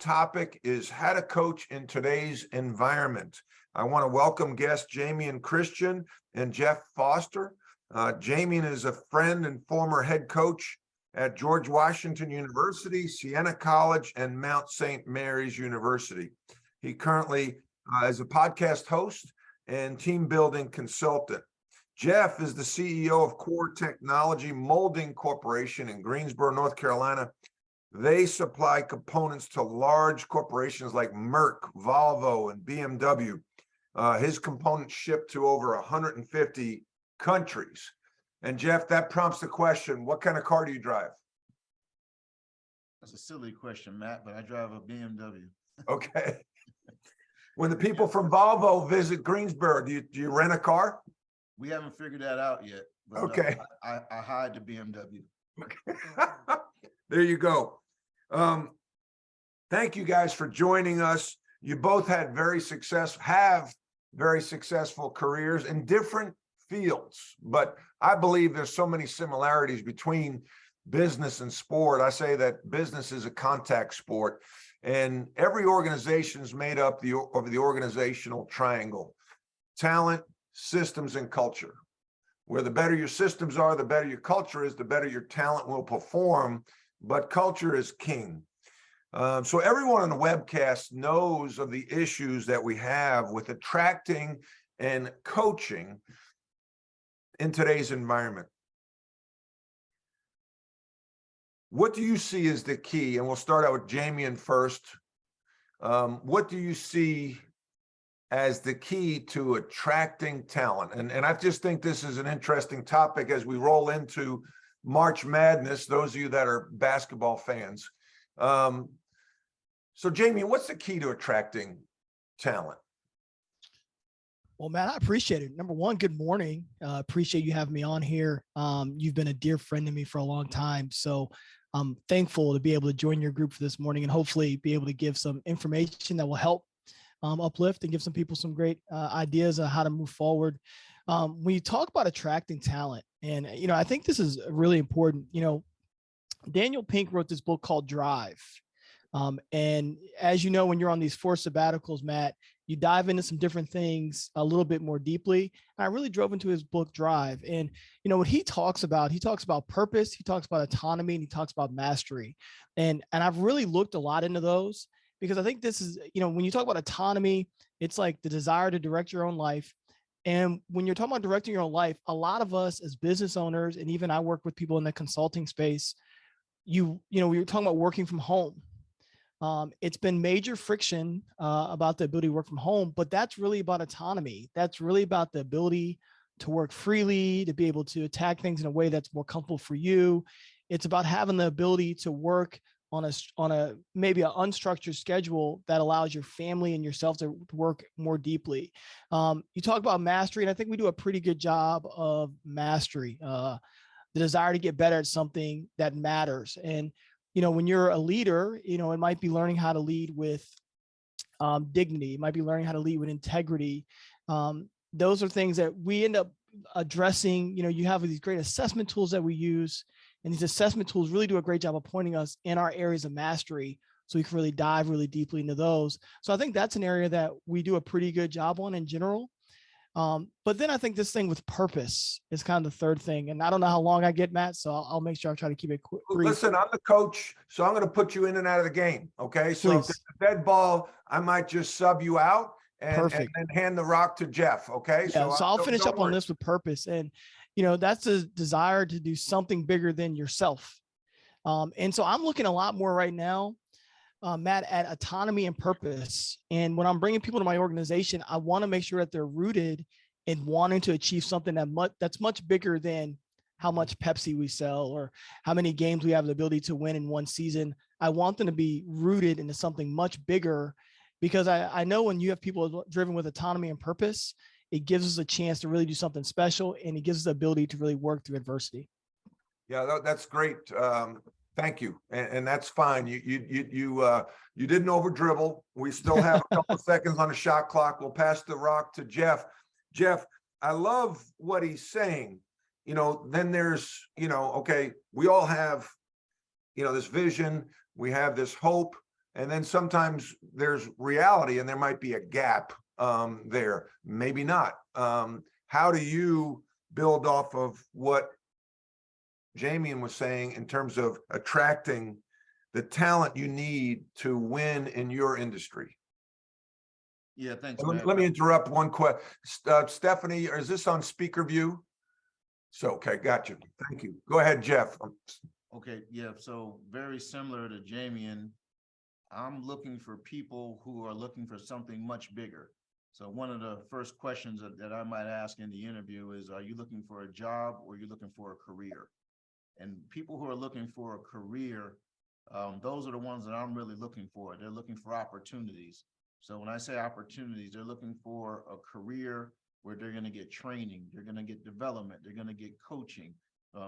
topic is how to coach in today's environment. I want to welcome guests Jamion Christian and Geoff Foster. Jamion is a friend and former head coach at George Washington University, Siena College, and Mount St. Mary's University. He currently is a podcast host and team building consultant. Geoff is the CEO of Core Technology Molding Corporation in Greensboro, North Carolina. They supply components to large corporations like Merck, Volvo, and BMW. His components ship to over 150 countries. And Geoff, that prompts the question, what kind of car do you drive? That's a silly question, Matt, but I drive a BMW. Okay. When the people from Volvo visit Greensboro, do you rent a car? We haven't figured that out yet. But, okay. I hide the BMW. Okay. There you go. Thank you guys for joining us. You both had very successful careers in different fields, but I believe there's so many similarities between business and sport. I say that business is a contact sport, and every organization is made up of the organizational triangle: talent, systems, and culture. Where the better your systems are, the better your culture is, the better your talent will perform, but culture is king. So everyone on the webcast knows of the issues that we have with attracting and coaching in today's environment. What do you see as the key? And we'll start out with Jamion first. What do you see as the key to attracting talent? And I just think this is an interesting topic as we roll into March Madness, those of you that are basketball fans. So Jamion, what's the key to attracting talent? Well, Matt, I appreciate it. Number one, good morning. Appreciate you having me on here. You've been a dear friend to me for a long time. So I'm thankful to be able to join your group for this morning and hopefully be able to give some information that will help uplift and give some people some great ideas on how to move forward. When you talk about attracting talent, and, I think this is really important. Daniel Pink wrote this book called Drive. And as you know, when you're on these forced sabbaticals, Matt, you dive into some different things a little bit more deeply. And I really drove into his book Drive. And, what he talks about purpose, he talks about autonomy, and he talks about mastery. And I've really looked a lot into those because I think this is, when you talk about autonomy, it's like the desire to direct your own life. And when you're talking about directing your own life, a lot of us as business owners, and even I work with people in the consulting space, we were talking about working from home. It's been major friction about the ability to work from home, but that's really about autonomy. That's really about the ability to work freely, to be able to attack things in a way that's more comfortable for you. It's about having the ability to work on a maybe an unstructured schedule that allows your family and yourself to work more deeply. You talk about mastery, and I think we do a pretty good job of mastery, the desire to get better at something that matters. And when you're a leader, it might be learning how to lead with dignity. It might be learning how to lead with integrity. Those are things that we end up addressing. You have these great assessment tools that we use, and these assessment tools really do a great job of pointing us in our areas of mastery so we can really dive really deeply into those. So I think that's an area that we do a pretty good job on in general. But then I think this thing with purpose is kind of the third thing. And I don't know how long I get, Matt, so I'll make sure I try to keep it quick. Listen, I'm the coach, so I'm going to put you in and out of the game. Okay. So Please. If there's a dead ball, I might just sub you out and hand the rock to Geoff. Okay. Yeah, so I'll finish up on this with purpose. And, that's a desire to do something bigger than yourself. And so I'm looking a lot more right now, Matt, at autonomy and purpose. And when I'm bringing people to my organization, I want to make sure that they're rooted in wanting to achieve something that's much bigger than how much Pepsi we sell or how many games we have the ability to win in one season. I want them to be rooted into something much bigger, because I know when you have people driven with autonomy and purpose, it gives us a chance to really do something special, and it gives us the ability to really work through adversity. Yeah, that's great. Thank you, and that's fine. You didn't over dribble. We still have a couple of seconds on the shot clock. We'll pass the rock to Geoff. Geoff, I love what he's saying. Then there's, okay, we all have, this vision. We have this hope. And then sometimes there's reality and there might be a gap there, maybe not. How do you build off of what Jamion was saying in terms of attracting the talent you need to win in your industry? Yeah, thanks, Let Matt. let me interrupt one question. Stephanie, is this on speaker view? So, okay, got you. Thank you. Go ahead, Jeff. Okay, yeah, so very similar to Jamion, I'm looking for people who are looking for something much bigger. So one of the first questions that I might ask in the interview is, are you looking for a job or are you looking for a career? And people who are looking for a career, those are the ones that I'm really looking for. They're looking for opportunities. So when I say opportunities, they're looking for a career where they're going to get training, they're going to get development, they're going to get coaching,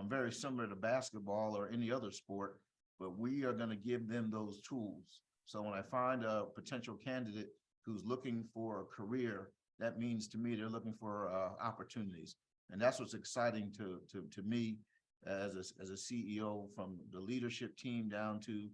very similar to basketball or any other sport, but we are going to give them those tools. So when I find a potential candidate who's looking for a career, that means to me they're looking for opportunities. And that's what's exciting to me as a CEO, from the leadership team down to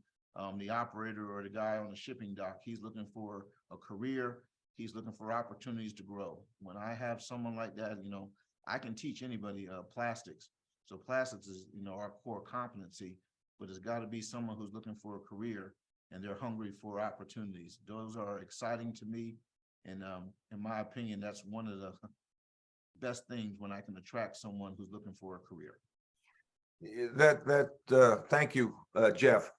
the operator or the guy on the shipping dock. He's looking for a career. He's looking for opportunities to grow. When I have someone like that, you know, I can teach anybody plastics. So plastics is, you know, our core competency, but it's got to be someone who's looking for a career and they're hungry for opportunities. Those are exciting to me. And in my opinion, that's one of the best things when I can attract someone who's looking for a career. Thank you, Jeff.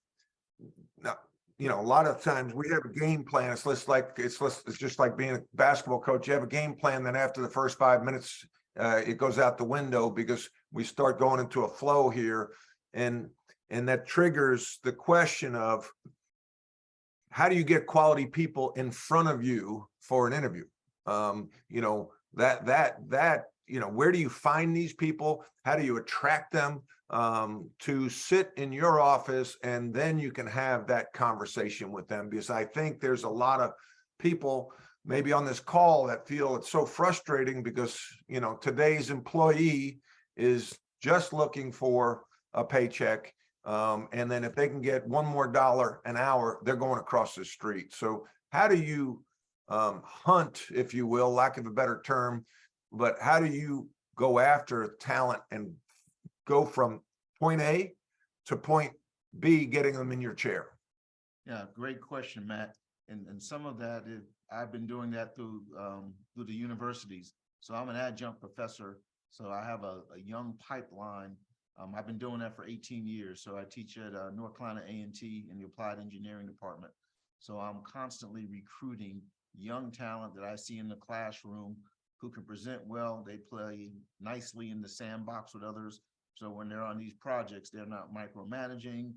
Now, you know, a lot of times we have a game plan. It's just like being a basketball coach. You have a game plan, then after the first 5 minutes, it goes out the window because we start going into a flow here, and that triggers the question of, how do you get quality people in front of you for an interview? You know, you know, where do you find these people? How do you attract them to sit in your office, and then you can have that conversation with them? Because I think there's a lot of people maybe on this call that feel it's so frustrating because, you know, today's employee is just looking for a paycheck. And then if they can get $1 more an hour, they're going across the street. So how do you hunt, if you will, lack of a better term, but how do you go after talent and go from point A to point B, getting them in your chair? Yeah, great question, Matt. And some of that is, I've been doing that through the universities. So I'm an adjunct professor. So I have a young pipeline. I've been doing that for 18 years. So I teach at North Carolina A&T in the Applied Engineering Department. So I'm constantly recruiting young talent that I see in the classroom who can present well. They play nicely in the sandbox with others. So when they're on these projects, they're not micromanaging.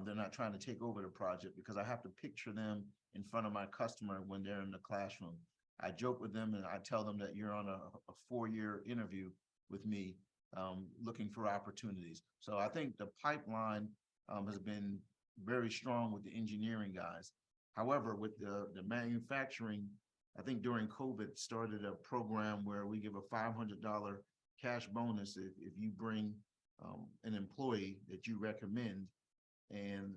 They're not trying to take over the project, because I have to picture them in front of my customer when they're in the classroom. I joke with them and I tell them that you're on a 4-year interview with me, looking for opportunities. So I think the pipeline has been very strong with the engineering guys. However, with the manufacturing, I think during COVID started a program where we give a $500 cash bonus if you bring an employee that you recommend. And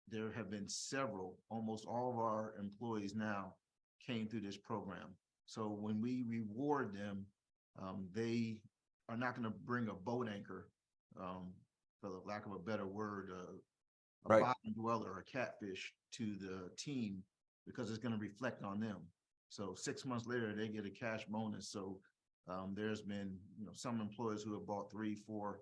there have been several, almost all of our employees now came through this program. So when we reward them, they are not going to bring a boat anchor, for the lack of a better word, a Right. bottom dweller or a catfish to the team, because it's going to reflect on them. So 6 months later, they get a cash bonus. So there's been, you know, some employees who have bought 3, 4,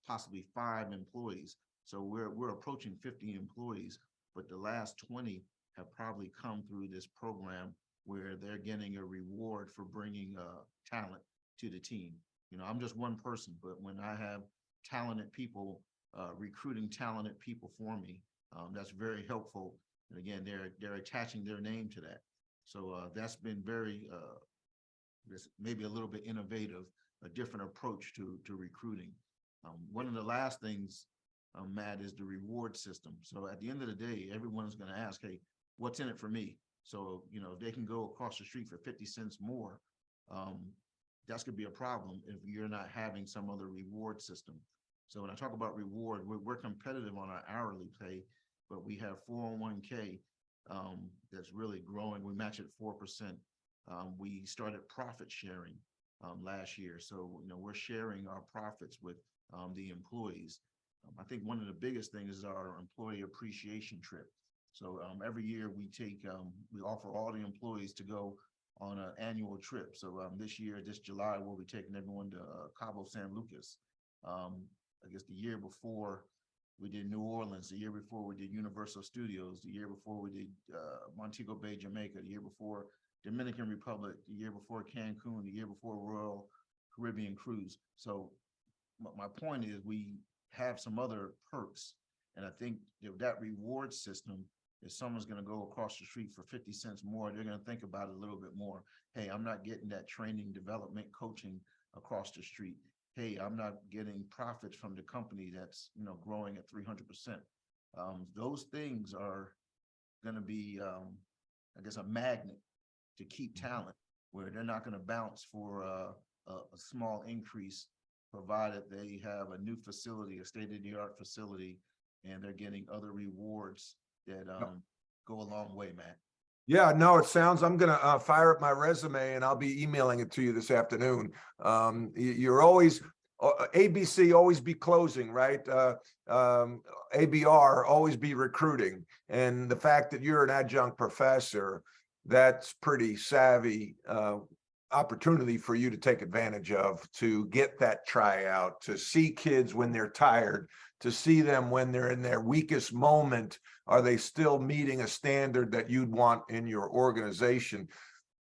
possibly 5 employees. So we're approaching 50 employees, but the last 20 have probably come through this program where they're getting a reward for bringing talent to the team. You know, I'm just one person, but when I have talented people recruiting talented people for me, that's very helpful. And again, they're attaching their name to that. So that's been very, maybe a little bit innovative, a different approach to recruiting. One of the last things, Matt, is the reward system. So at the end of the day, everyone's going to ask, hey, what's in it for me? So, you know, they can go across the street for 50 cents more. That's going to be a problem if you're not having some other reward system. So when I talk about reward, we're competitive on our hourly pay. but we have 401k that's really growing. We match at 4%. We started profit sharing last year. So, we're sharing our profits with the employees. I think one of the biggest things is our employee appreciation trip. So every year we offer all the employees to go on an annual trip. So this July, we'll be taking everyone to Cabo San Lucas. I guess the year before we did New Orleans, the year before we did Universal Studios, the year before we did Montego Bay, Jamaica, the year before Dominican Republic, the year before Cancun, the year before Royal Caribbean Cruise. So my point is we have some other perks. And I think that reward system, if someone's going to go across the street for 50 cents more, they're going to think about it a little bit more. Hey, I'm not getting that training, development, coaching across the street. Hey, I'm not getting profits from the company that's, growing at 300%. Those things are going to be, I guess, a magnet to keep talent, where they're not going to bounce for a small increase, provided they have a new facility, a state-of-the-art facility, and they're getting other rewards that go a long way, Matt. Yeah, no, it sounds, I'm going to fire up my resume and I'll be emailing it to you this afternoon. You're always, ABC, always be closing, right? ABR, always be recruiting. And the fact that you're an adjunct professor, that's pretty savvy opportunity for you to take advantage of, to get that tryout, to see kids when they're tired, to see them when they're in their weakest moment. Are they still meeting a standard that you'd want in your organization?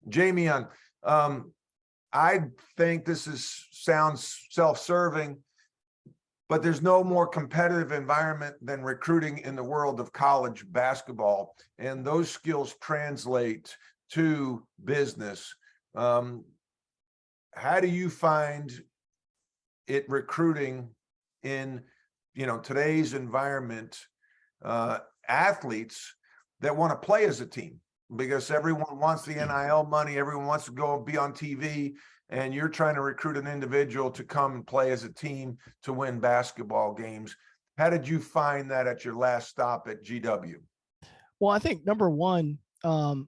Jamion, I think this sounds self-serving, but there's no more competitive environment than recruiting in the world of college basketball. And those skills translate to business. How do you find it recruiting in, today's environment, athletes that want to play as a team? Because everyone wants the NIL money, everyone wants to go be on TV, and you're trying to recruit an individual to come and play as a team to win basketball games. How did you find that at your last stop at GW? Well, I think number one, I'm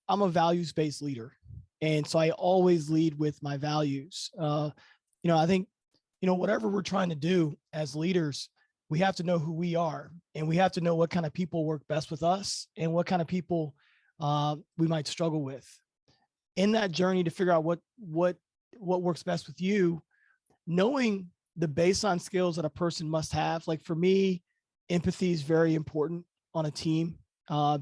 a values-based leader. And so I always lead with my values. I think, whatever we're trying to do as leaders, we have to know who we are, and we have to know what kind of people work best with us and what kind of people we might struggle with. In that journey to figure out what works best with you, knowing the baseline skills that a person must have. Like for me, empathy is very important on a team.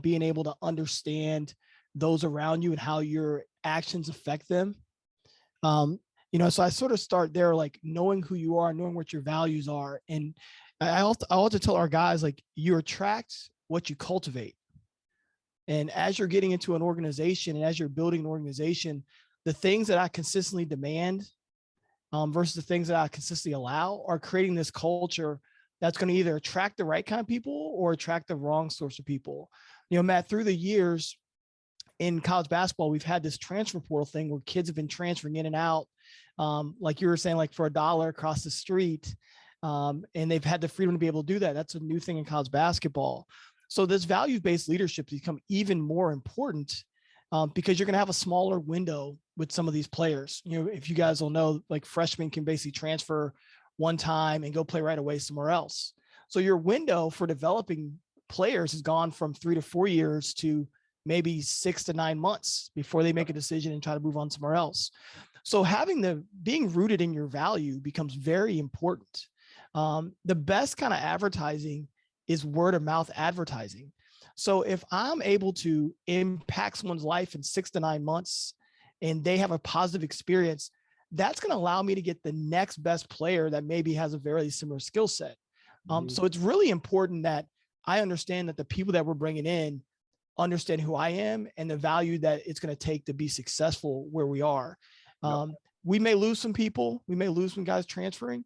Being able to understand those around you and how your actions affect them. So I sort of start there, like knowing who you are, knowing what your values are. And I also tell our guys, like, you attract what you cultivate. And as you're getting into an organization and as you're building an organization, the things that I consistently demand versus the things that I consistently allow are creating this culture that's going to either attract the right kind of people or attract the wrong source of people. Matt, through the years in college basketball, we've had this transfer portal thing where kids have been transferring in and out, like you were saying, like for $1 across the street. And they've had the freedom to be able to do that. That's a new thing in college basketball. So this value-based leadership has become even more important because you're going to have a smaller window with some of these players. If you guys will know, like freshmen can basically transfer one time and go play right away somewhere else. So your window for developing players has gone from 3 to 4 years to maybe 6 to 9 months before they make a decision and try to move on somewhere else. So being rooted in your value becomes very important. The best kind of advertising is word of mouth advertising. So if I'm able to impact someone's life in 6 to 9 months and they have a positive experience, that's going to allow me to get the next best player that maybe has a very similar skill set. So it's really important that I understand that the people that we're bringing in understand who I am and the value that it's going to take to be successful where we are. We may lose some people, we may lose some guys transferring,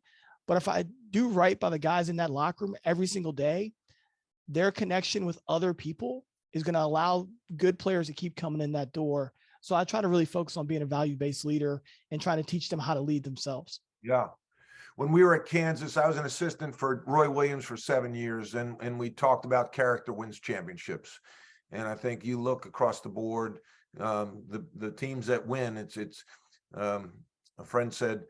but if I do right by the guys in that locker room every single day, their connection with other people is going to allow good players to keep coming in that door. So I try to really focus on being a value-based leader and trying to teach them how to lead themselves. Yeah. when we were at Kansas, I was an assistant for Roy Williams for 7 years, and we talked about character wins championships. And I think you look across the board, the teams that win, it's a friend said,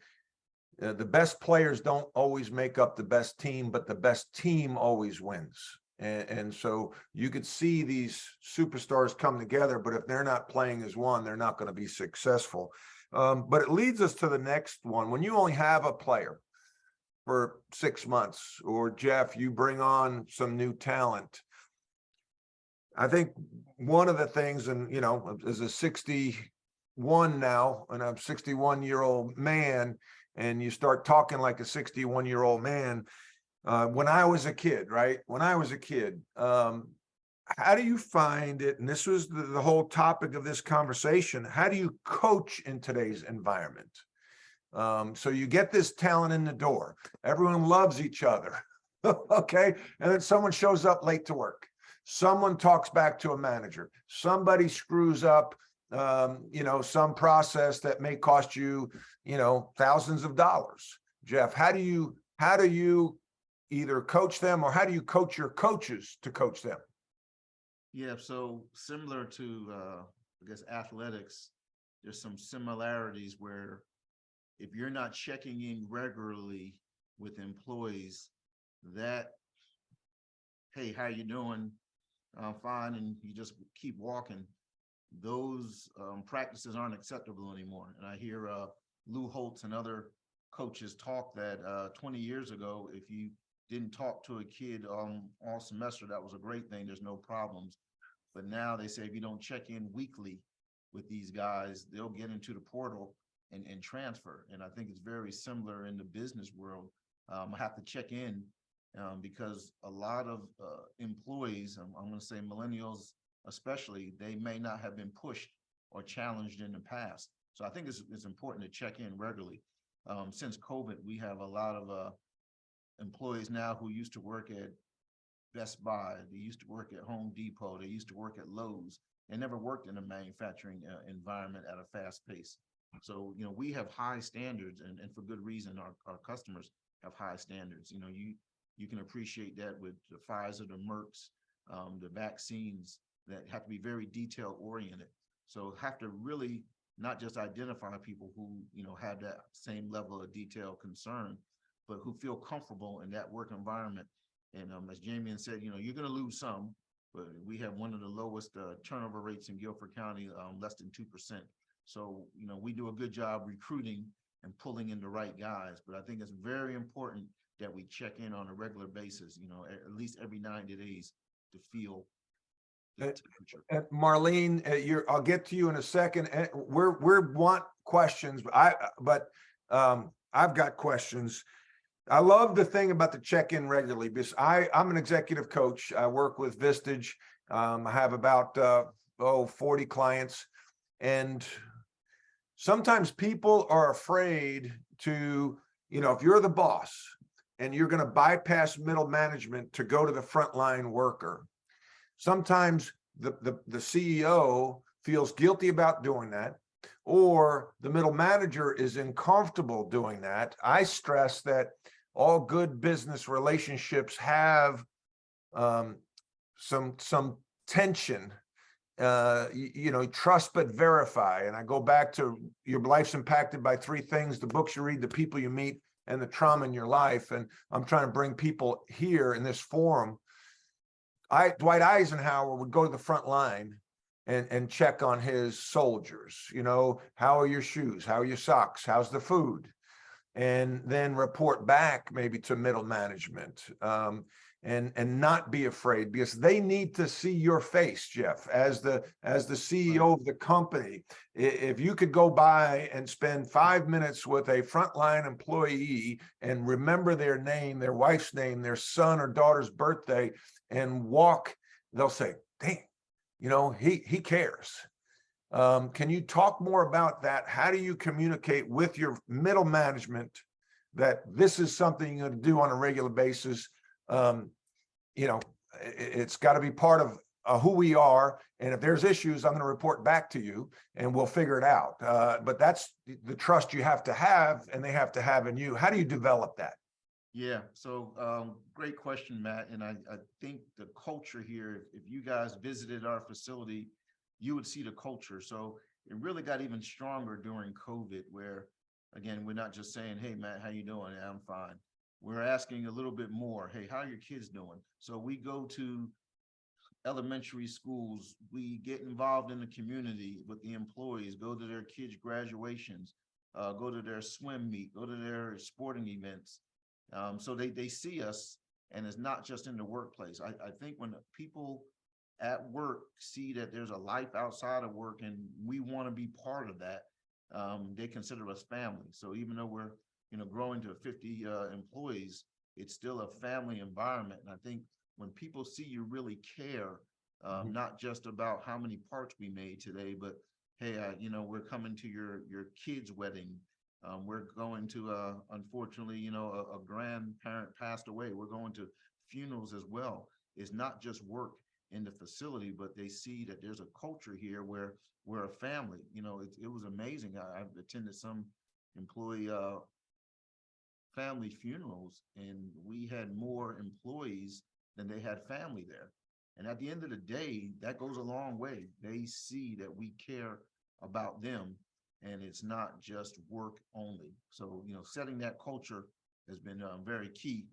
the best players don't always make up the best team, but the best team always wins. And so you could see these superstars come together, but if they're not playing as one, they're not going to be successful. But it leads us to the next one. When you only have a player for 6 months, or Jeff, you bring on some new talent, I think one of the things, and you know, as a 61 now, and I'm 61-year-old man, and you start talking like a 61-year-old man. When I was a kid, right? When I was a kid, how do you find it? And this was the whole topic of this conversation. How do you coach in today's environment? So you get this talent in the door. Everyone loves each other. Okay. And then someone shows up late to work. Someone talks back to a manager. Somebody screws up, you know, some process that may cost you, you know, thousands of dollars. Jeff, how do you either coach them, or how do you coach your coaches to coach them? Yeah, so similar to, I guess, athletics, there's some similarities where if you're not checking in regularly with employees, that, hey, how you doing? Fine, and you just keep walking. Those practices aren't acceptable anymore. And I hear Lou Holtz and other coaches talk that 20 years ago, if you didn't talk to a kid all semester, that was a great thing. There's no problems. But now they say if you don't check in weekly with these guys, they'll get into the portal and transfer. And I think it's very similar in the business world. I have to check in because a lot of employees, I'm going to say millennials especially, they may not have been pushed or challenged in the past. So I think it's important to check in regularly. Since COVID, we have a lot of employees now who used to work at Best Buy, they used to work at Home Depot, they used to work at Lowe's. They never worked in a manufacturing environment at a fast pace. So, you know, we have high standards, and for good reason. Our customers have high standards. You know, you can appreciate that with the Pfizer, the Mercks, the vaccines that have to be very detail oriented. So have to really not just identify people who, you know, have that same level of detail concern, but who feel comfortable in that work environment. And as Jamion said, you know, you're going to lose some, but we have one of the lowest turnover rates in Guilford County, less than 2%. So, you know, we do a good job recruiting and pulling in the right guys. But I think it's very important that we check in on a regular basis, you know, at least every 90 days to feel the temperature. Marlene, I'll get to you in a second. We want questions, but I've got questions. I love the thing about the check-in regularly, because I'm an executive coach. I work with Vistage. I have about 40 clients, and sometimes people are afraid to, you know, if you're the boss and you're going to bypass middle management to go to the frontline worker, sometimes the CEO feels guilty about doing that, or the middle manager is uncomfortable doing that. I stress that all good business relationships have some tension, you know, trust but verify. And I go back to your life's impacted by three things: the books you read, the people you meet, and the trauma in your life. And I'm trying to bring people here in this forum. Dwight Eisenhower would go to the front line and check on his soldiers. You know, how are your shoes? How are your socks? How's the food? And then report back maybe to middle management, and not be afraid, because they need to see your face, Jeff, as the CEO of the company. If you could go by and spend 5 minutes with a frontline employee and remember their name, their wife's name, their son or daughter's birthday, and walk, they'll say, dang, you know, he cares. Can you talk more about that? How do you communicate with your middle management that this is something you're going to do on a regular basis? You know, it's got to be part who we are. And if there's issues, I'm going to report back to you and we'll figure it out. But that's the trust you have to have and they have to have in you. How do you develop that? Yeah, so great question, Matt. And I think the culture here, if you guys visited our facility, you would see the culture. So it really got even stronger during COVID, where, again, we're not just saying, hey, Matt, how you doing? Yeah, I'm fine. We're asking a little bit more. Hey, how are your kids doing? So we go to elementary schools, we get involved in the community with the employees, go to their kids' graduations, go to their swim meet, go to their sporting events. So they see us, and it's not just in the workplace. I think when people at work see that there's a life outside of work and we want to be part of that, they consider us family. So even though we're growing to 50 employees, it's still a family environment. And I think when people see you really care, not just about how many parts we made today, but hey, we're coming to your kid's wedding. We're going to, unfortunately, a grandparent passed away. We're going to funerals as well. It's not just work in the facility, but they see that there's a culture here where we're a family. It was amazing. I've attended some employee family funerals, and we had more employees than they had family there. And at the end of the day, that goes a long way. They see that we care about them, and it's not just work only. So, setting that culture has been very key.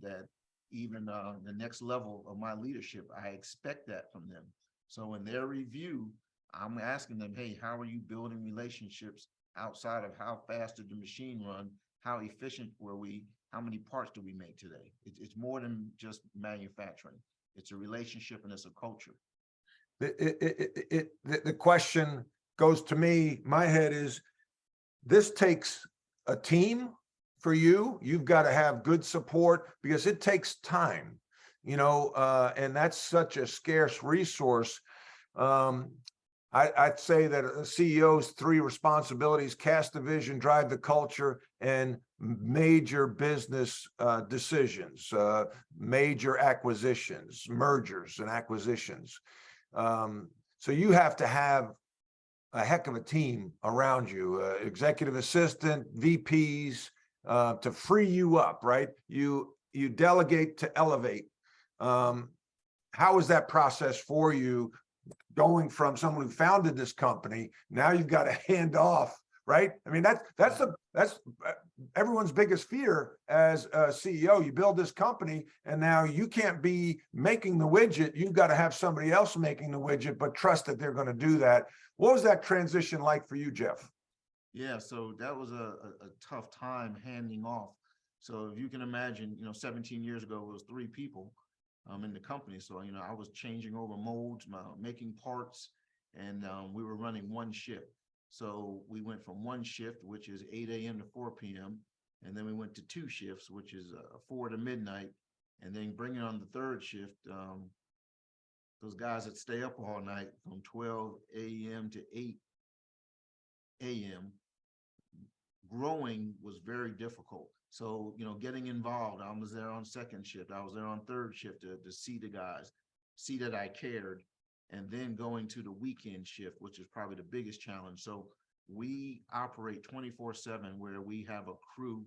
That even the next level of my leadership, I expect that from them. So in their review, I'm asking them, hey, how are you building relationships outside of how fast did the machine run? How efficient were we? How many parts do we make today? It's more than just manufacturing. It's a relationship and it's a culture. The question goes to me, my head is, this takes a team for you. You've got to have good support because it takes time, and that's such a scarce resource. I'd say that a CEO's 3 responsibilities: cast the vision, drive the culture, and major business decisions, major acquisitions, mergers and acquisitions. So you have to have a heck of a team around you, executive assistant, VPs, to free you up, right? You delegate to elevate. How is that process for you, going from someone who founded this company? Now you've got to hand off, right? I mean, that's everyone's biggest fear as a CEO. You build this company and now you can't be making the widget. You've got to have somebody else making the widget, but trust that they're going to do that. What was that transition like for you, Geoff? Yeah, so that was a tough time handing off. So if you can imagine, 17 years ago, it was 3 people in the company. So, I was changing over molds, making parts, and we were running 1 shift. So we went from 1 shift, which is 8 a.m. to 4 p.m. And then we went to 2 shifts, which is 4 to midnight. And then bringing on the 3rd shift, those guys that stay up all night from 12 a.m. to 8 a.m. Growing was very difficult. So, getting involved, I was there on 2nd shift. I was there on 3rd shift to see the guys, see that I cared, and then going to the weekend shift, which is probably the biggest challenge. So we operate 24/7, where we have a crew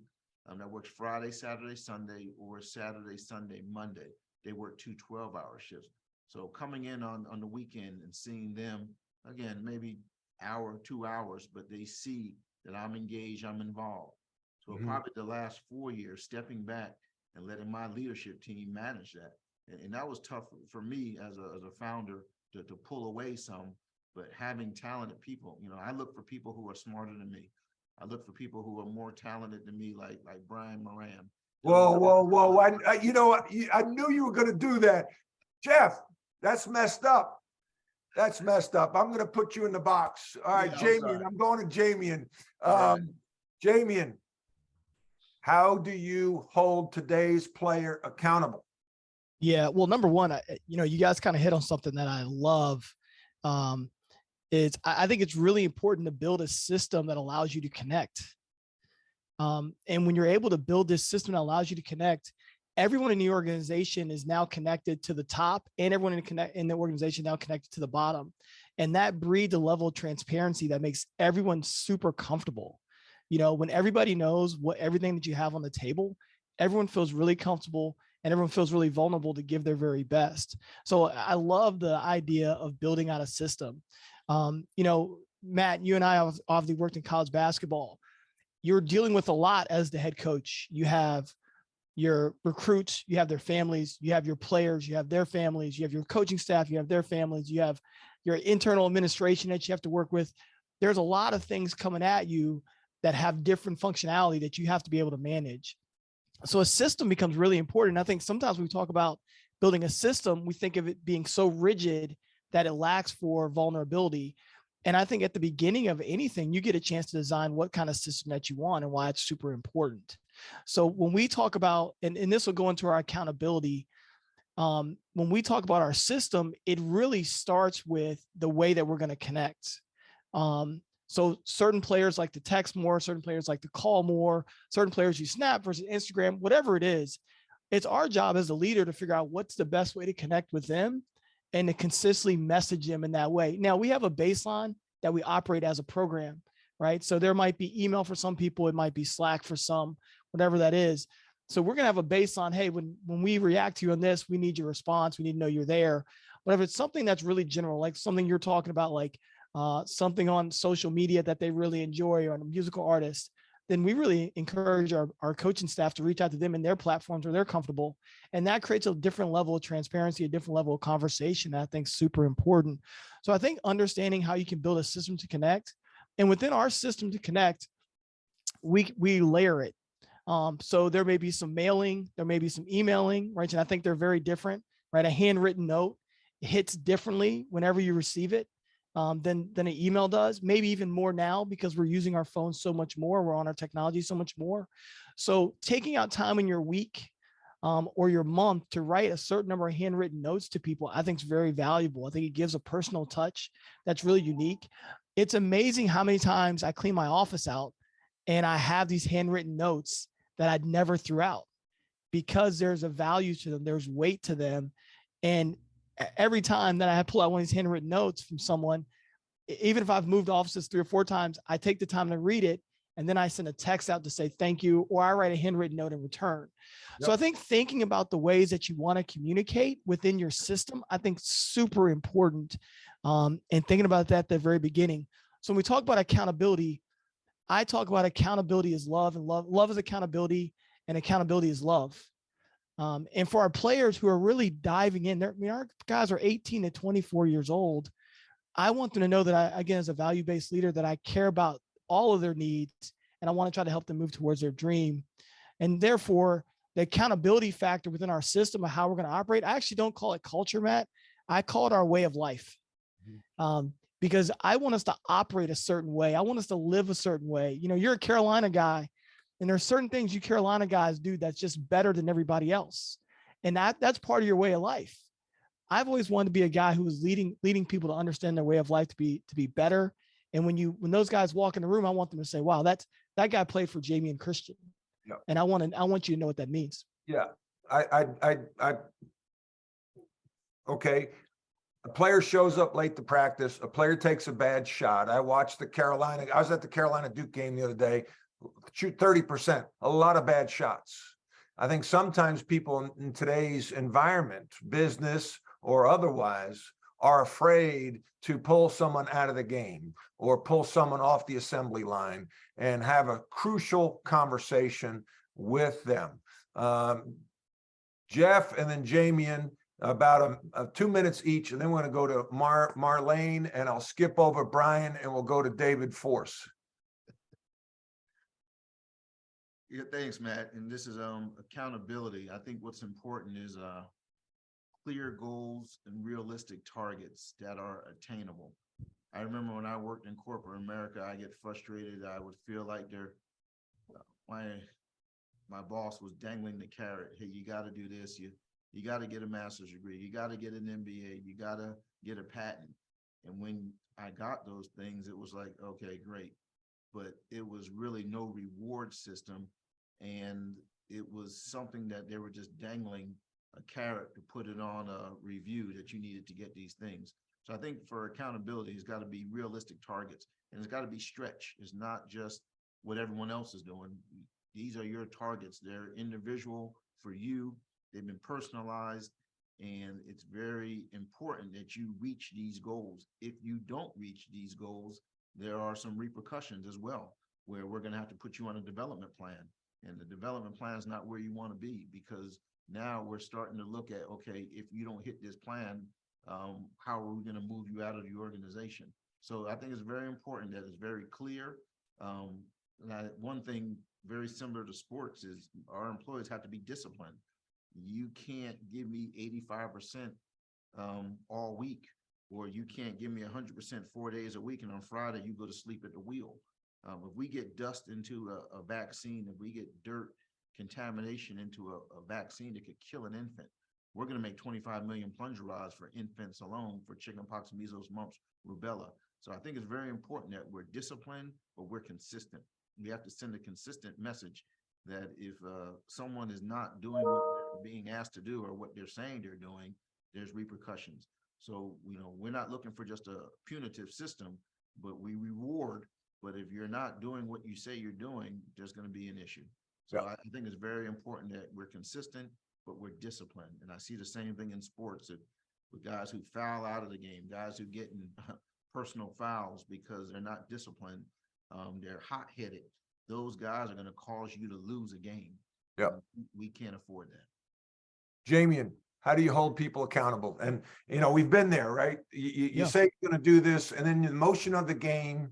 that works Friday, Saturday, Sunday, or Saturday, Sunday, Monday. They work 2 12-hour shifts. So coming in on the weekend and seeing them, again, maybe hour, 2 hours, but they see that I'm engaged, I'm involved. So probably the last 4 years, stepping back and letting my leadership team manage that. And that was tough for me as a founder to pull away some, but having talented people, I look for people who are smarter than me. I look for people who are more talented than me, like Brian Moran. Whoa. I knew you were going to do that. Geoff, that's messed up. That's messed up. I'm going to put you in the box. All right, Yeah, Jamion, I'm going to Jamion. Jamion, how do you hold today's player accountable? Yeah, well, number one, you guys kind of hit on something that I love. I think it's really important to build a system that allows you to connect. And when you're able to build this system that allows you to connect, everyone in the organization is now connected to the top, and everyone in the organization now connected to the bottom. And that breeds a level of transparency that makes everyone super comfortable. You know, when everybody knows everything that you have on the table, everyone feels really comfortable and everyone feels really vulnerable to give their very best. So I love the idea of building out a system. You know, Matt, you and I have obviously worked in college basketball. You're dealing with a lot as the head coach. You have your recruits, you have their families, you have your players, you have their families, you have your coaching staff, you have their families, you have your internal administration that you have to work with. There's a lot of things coming at you that have different functionality that you have to be able to manage. So a system becomes really important. I think sometimes when we talk about building a system, we think of it being so rigid that it lacks for vulnerability. And I think at the beginning of anything, you get a chance to design what kind of system that you want and why it's super important. So when we talk about, and this will go into our accountability, when we talk about our system, it really starts with the way that we're going to connect. So certain players like to text more, certain players like to call more, certain players use Snap versus Instagram, whatever it is. It's our job as a leader to figure out what's the best way to connect with them and to consistently message them in that way. Now, we have a baseline that we operate as a program, right? So there might be email for some people, it might be Slack for some, whatever that is. So we're going to have a baseline. Hey, when we react to you on this, we need your response. We need to know you're there. But if it's something that's really general, like something you're talking about, like something on social media that they really enjoy or a musical artist, then we really encourage our coaching staff to reach out to them in their platforms where they're comfortable. And that creates a different level of transparency, a different level of conversation that I think is super important. So I think understanding how you can build a system to connect, and within our system to connect, we layer it. So there may be some mailing, there may be some emailing, right? And I think they're very different, right? A handwritten note hits differently whenever you receive it than an email does, maybe even more now because we're using our phones so much more, we're on our technology so much more. So taking out time in your week or your month to write a certain number of handwritten notes to people, I think is very valuable. I think it gives a personal touch that's really unique. It's amazing how many times I clean my office out and I have these handwritten notes that I'd never threw out because there's a value to them, there's weight to them. And every time that I pull out one of these handwritten notes from someone, even if I've moved offices 3 or 4 times, I take the time to read it. And then I send a text out to say thank you, or I write a handwritten note in return. Yep. So I think thinking about the ways that you want to communicate within your system, I think super important. And thinking about that at the very beginning. So when we talk about accountability, I talk about accountability is love, and love is accountability, and accountability is love. And for our players who are really diving in there, I mean, our guys are 18 to 24 years old. I want them to know that I, again, as a value-based leader, that I care about all of their needs and I want to try to help them move towards their dream. And therefore, the accountability factor within our system of how we're going to operate, I actually don't call it culture, Matt. I call it our way of life. Because I want us to operate a certain way. I want us to live a certain way. You know, you're a Carolina guy, and there's certain things you Carolina guys do that's just better than everybody else. And that's part of your way of life. I've always wanted to be a guy who was leading people to understand their way of life to be better. And when those guys walk in the room, I want them to say, wow, that guy played for Jamion Christian. Yeah. And I want you to know what that means. Yeah. Okay. A player shows up late to practice. A player takes a bad shot. I was at the Carolina Duke game the other day. Shoot 30%, a lot of bad shots. I think sometimes people in today's environment, business or otherwise, are afraid to pull someone out of the game or pull someone off the assembly line and have a crucial conversation with them. Geoff and then Jamion, about 2 minutes each, and then we're going to go to Marlene, and I'll skip over Brian, and we'll go to David Force. Yeah, thanks, Matt. And this is accountability. I think what's important is clear goals and realistic targets that are attainable. I remember when I worked in corporate America, I get frustrated. I would feel like my boss was dangling the carrot. Hey, you got to do this. You got to get a master's degree. You got to get an MBA. You got to get a patent. And when I got those things, it was like, okay, great. But it was really no reward system. And it was something that they were just dangling a carrot to put it on a review that you needed to get these things. So I think for accountability, it's got to be realistic targets, and it's got to be stretch. It's not just what everyone else is doing. These are your targets. They're individual for you. They've been personalized, and it's very important that you reach these goals. If you don't reach these goals, there are some repercussions as well, where we're going to have to put you on a development plan. And the development plan is not where you want to be, because now we're starting to look at, okay, if you don't hit this plan, how are we going to move you out of the organization? So I think it's very important that it's very clear. One thing very similar to sports is our employees have to be disciplined. You can't give me 85% all week, or you can't give me 100% 4 days a week, and on Friday you go to sleep at the wheel. If we get dust into a vaccine, if we get dirt contamination into a vaccine that could kill an infant, we're going to make 25 million plunger rods for infants alone for chickenpox, measles, mumps, rubella. So I think it's very important that we're disciplined, but we're consistent. We have to send a consistent message that if someone is not doing what they're being asked to do or what they're saying they're doing, there's repercussions. So, we're not looking for just a punitive system, but we reward. But if you're not doing what you say you're doing, there's going to be an issue. So I think it's very important that we're consistent, but we're disciplined. And I see the same thing in sports with guys who foul out of the game, guys who get in personal fouls because they're not disciplined. They're hot-headed. Those guys are going to cause you to lose a game. Yeah, we can't afford that. Jamion, how do you hold people accountable? And, we've been there, right? You say you're going to do this, and then the motion of the game,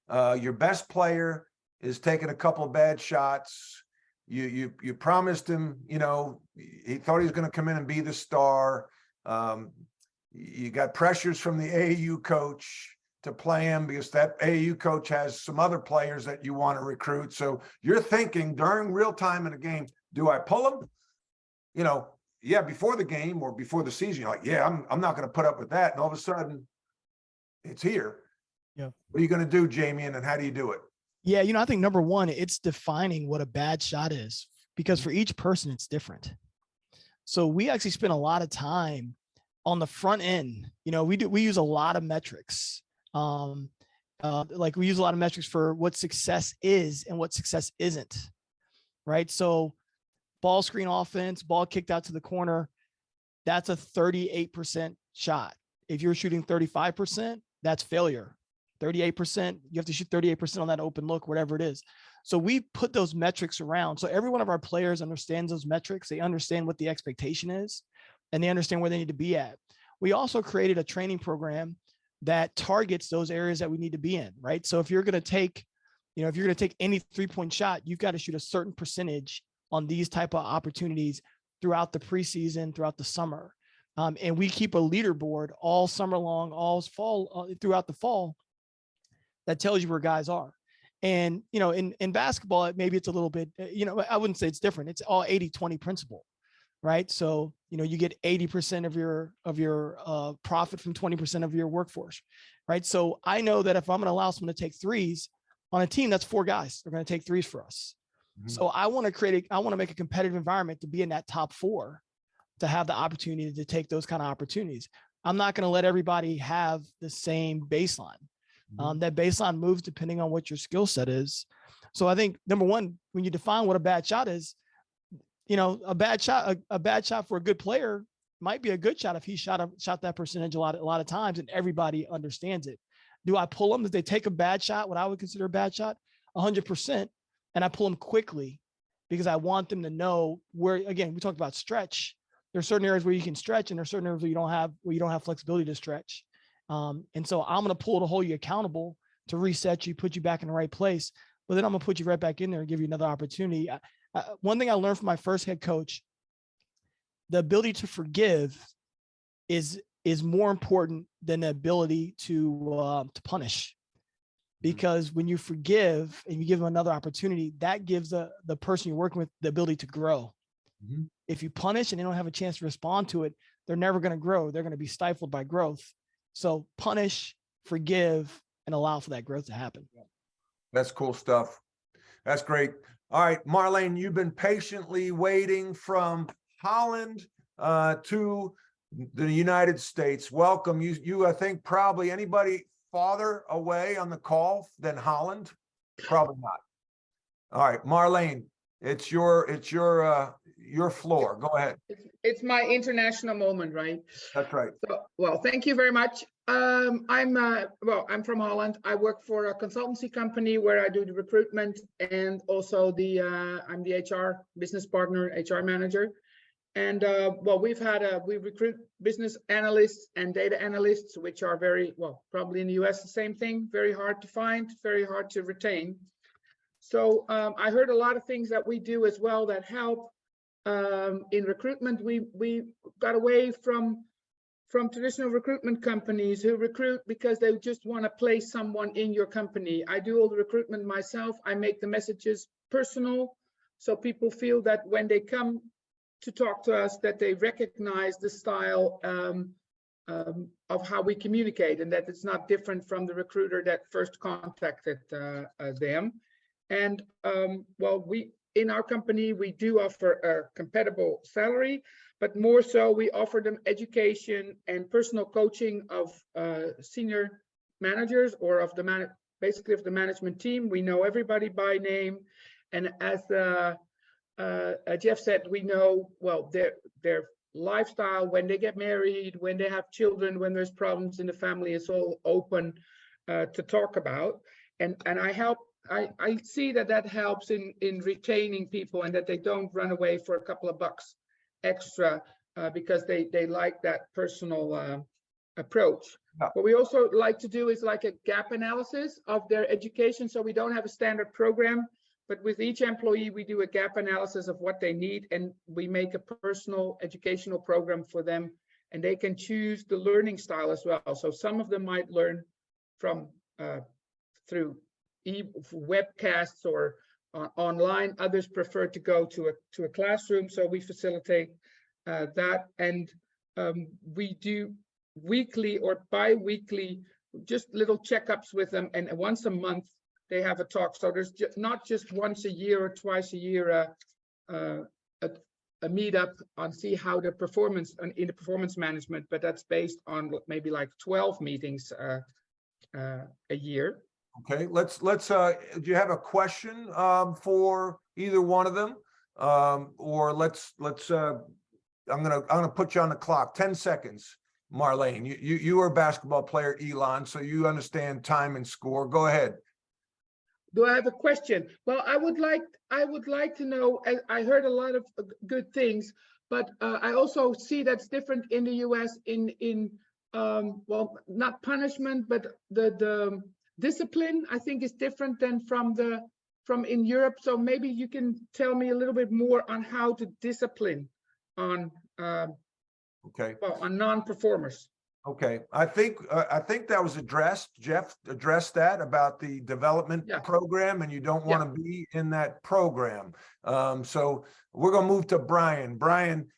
your best player is taking a couple of bad shots. You promised him, he thought he was going to come in and be the star. You got pressures from the AAU coach to play him because that AAU coach has some other players that you want to recruit. So you're thinking during real time in the game, do I pull him? Before the game or before the season, you're like, I'm not going to put up with that. And all of a sudden it's here. Yeah. What are you going to do, Jamion, and how do you do it? Yeah, I think number one, it's defining what a bad shot is, because for each person, it's different. So we actually spend a lot of time on the front end. We use a lot of metrics. We use a lot of metrics for what success is and what success isn't, right? So ball screen offense, ball kicked out to the corner, that's a 38% shot. If you're shooting 35%, that's failure. 38%, you have to shoot 38% on that open look, whatever it is. So we put those metrics around. So every one of our players understands those metrics. They understand what the expectation is, and they understand where they need to be at. We also created a training program that targets those areas that we need to be in, right? So if you're going to take, any 3-point shot, you've got to shoot a certain percentage on these type of opportunities throughout the preseason, throughout the summer. And we keep a leaderboard all summer long, all fall, throughout the fall, that tells you where guys are. And, in basketball, maybe it's a little bit, I wouldn't say it's different. It's all 80-20 principle, right? So, you get 80% of your profit from 20% of your workforce, right? So I know that if I'm going to allow someone to take threes on a team, that's 4 guys. They're going to take threes for us. Mm-hmm. So I want to make a competitive environment to be in that top 4, to have the opportunity to take those kind of opportunities. I'm not going to let everybody have the same baseline. That baseline moves depending on what your skill set is. So I think number one, when you define what a bad shot is, a bad shot for a good player might be a good shot if he shot that percentage a lot of times and everybody understands it. Do I pull them? If they take a bad shot, what I would consider a bad shot, 100%, and I pull them quickly because I want them to know where. Again, we talked about stretch. There are certain areas where you can stretch, and there are certain areas where you don't have flexibility to stretch. And so I'm going to pull to hold you accountable, to reset you, put you back in the right place, but then I'm going to put you right back in there and give you another opportunity. One thing I learned from my first head coach, the ability to forgive is more important than the ability to punish, because when you forgive and you give them another opportunity, that gives the person you're working with the ability to grow. Mm-hmm. If you punish and they don't have a chance to respond to it, they're never going to grow. They're going to be stifled by growth. So punish, forgive, and allow for that growth to happen. That's cool stuff. That's great. All right, Marlene, you've been patiently waiting from Holland to the United States. Welcome. You, I think probably anybody farther away on the call than Holland? Probably not. All right, Marlene, it's your floor. Go ahead. It's my international moment, right? That's right. So, well, thank you very much. I'm from Holland. I work for a consultancy company where I do the recruitment and also I'm the HR business partner, HR manager. And well, we recruit business analysts and data analysts, which are very, well, probably in the US, the same thing, very hard to find, very hard to retain. So I heard a lot of things that we do as well that help. In recruitment, we got away from traditional recruitment companies who recruit because they just want to place someone in your company. I do all the recruitment myself. I make the messages personal, so people feel that when they come to talk to us, that they recognize the style of how we communicate, and that it's not different from the recruiter that first contacted them. And well, in our company, we do offer a compatible salary, but more so we offer them education and personal coaching of senior managers or of basically of the management team. We know everybody by name, and as Geoff said, we know, well, their lifestyle, when they get married, when they have children, when there's problems in the family, it's all open to talk about. And I see that helps in retaining people, and that they don't run away for a couple of bucks extra because they like that personal approach. Yeah. What we also like to do is like a gap analysis of their education. So we don't have a standard program, but with each employee, we do a gap analysis of what they need, and we make a personal educational program for them, and they can choose the learning style as well. So some of them might learn from through webcasts or online. Others prefer to go to a classroom, so we facilitate that. And we do weekly or bi-weekly just little checkups with them, and once a month they have a talk. So there's not just once a year or twice a year a meetup on see how the performance in the performance management, but that's based on maybe like 12 meetings a year. Okay, let's do you have a question for either one of them? Or let's I'm gonna put you on the clock. 10 seconds, Marlene. You are a basketball player, Elon, so you understand time and score. Go ahead. Do I have a question? Well, I would like to know, I heard a lot of good things, but I also see that's different in the US in well, not punishment, but the discipline, I think, is different than from in Europe. So maybe you can tell me a little bit more on how to discipline on Okay. well, on non-performers. Okay, I think that was addressed. Geoff addressed that about the development program, and you don't want to be in that program. So we're gonna move to Brian. Brian,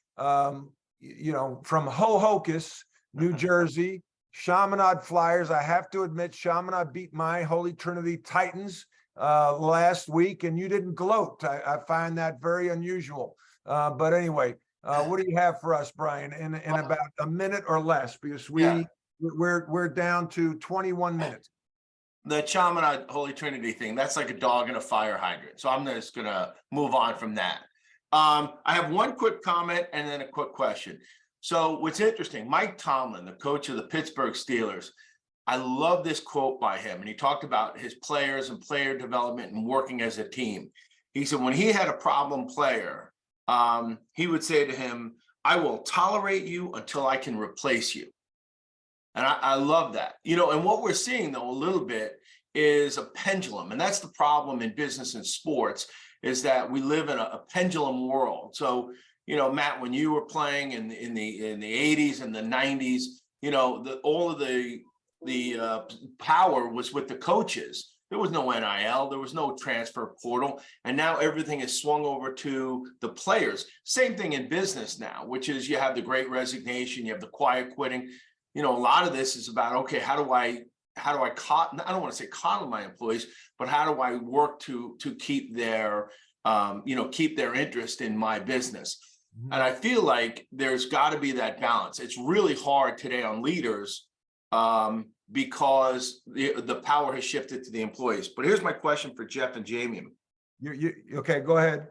you know, from Hohokus, New Jersey, Chaminade Flyers. I have to admit, Chaminade beat my Holy Trinity Titans last week, and you didn't gloat. I find that very unusual. But anyway. What do you have for us, Brian, in about a minute or less, because we're down to 21 minutes. The Chaminade Holy Trinity thing, that's like a dog in a fire hydrant. So I'm just gonna move on from that. I have one quick comment and then a quick question. So what's interesting, Mike Tomlin, the coach of the Pittsburgh Steelers, I love this quote by him, and he talked about his players and player development and working as a team. He said when he had a problem player, he would say to him, I will tolerate you until I can replace you. And I love that. You know, and what we're seeing, though, a little bit is a pendulum. And that's the problem in business and sports, is that we live in a pendulum world. So, you know, Matt, when you were playing in the 80s and the 90s, you know, all of the power was with the coaches. There was no NIL, there was no transfer portal, and now everything is swung over to the players. Same thing in business now, which is you have the great resignation, you have the quiet quitting. You know, a lot of this is about, okay, how do I I don't want to say coddle my employees, but how do I work to keep their keep their interest in my business. And I feel like there's got to be that balance. It's really hard today on leaders because the power has shifted to the employees. But here's my question for Geoff and Jamion. Okay, go ahead.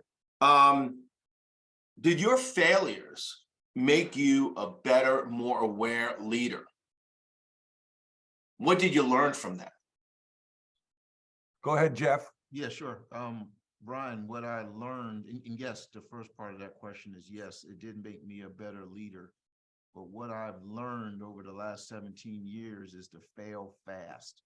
Did your failures make you a better, more aware leader? What did you learn from that? Go ahead, Geoff. Yeah, sure. Brian, what I learned, and yes, the first part of that question is yes, it did make me a better leader. But what I've learned over the last 17 years is to fail fast.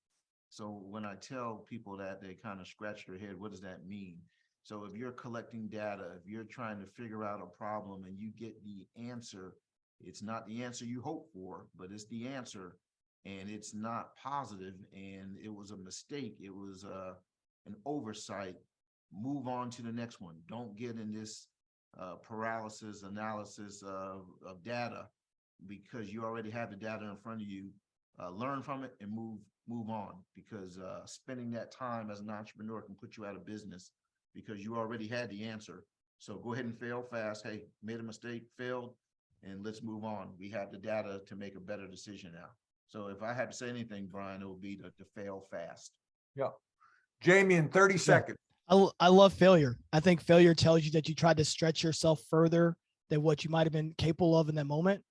So when I tell people that, they kind of scratch their head, what does that mean? So if you're collecting data, if you're trying to figure out a problem and you get the answer, it's not the answer you hope for, but it's the answer, and it's not positive, and it was a mistake, it was an oversight, move on to the next one. Don't get in this paralysis analysis of data, because you already have the data in front of you. Learn from it and move on, because spending that time as an entrepreneur can put you out of business because you already had the answer. So go ahead and fail fast. Hey, made a mistake, failed, and let's move on. We have the data to make a better decision now. So if I had to say anything, Brian, it would be to fail fast. Yeah. Jamie, in 30 seconds. I love failure. I think failure tells you that you tried to stretch yourself further than what you might have been capable of in that moment.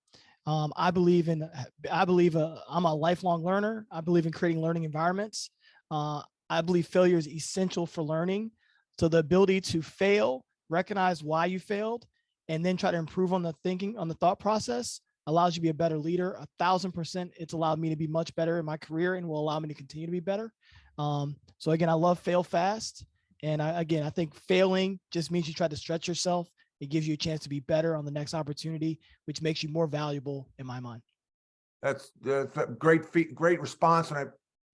I believe I'm a lifelong learner. I believe in creating learning environments. I believe failure is essential for learning. So the ability to fail, recognize why you failed, and then try to improve on the thinking, on the thought process, allows you to be a better leader. 1,000%. It's allowed me to be much better in my career and will allow me to continue to be better. So again, I love fail fast. And I think failing just means you try to stretch yourself. It gives you a chance to be better on the next opportunity, which makes you more valuable in my mind. That's a great response, and I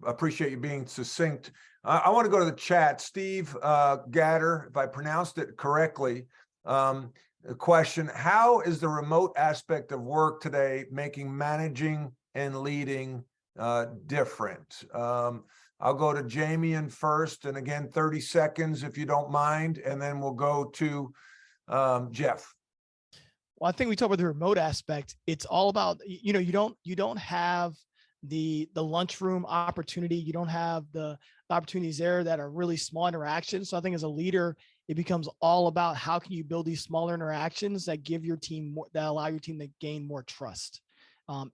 appreciate you being succinct. I want to go to the chat. Steve Gatter, if I pronounced it correctly, a question: how is the remote aspect of work today making managing and leading different? I'll go to Jamion first, and again, 30 seconds if you don't mind, and then we'll go to Geoff. Well, I think we talk about the remote aspect. It's all about, you don't have the lunchroom opportunity. You don't have the opportunities there that are really small interactions. So I think as a leader, it becomes all about how can you build these smaller interactions that give your team more, that allow your team to gain more trust.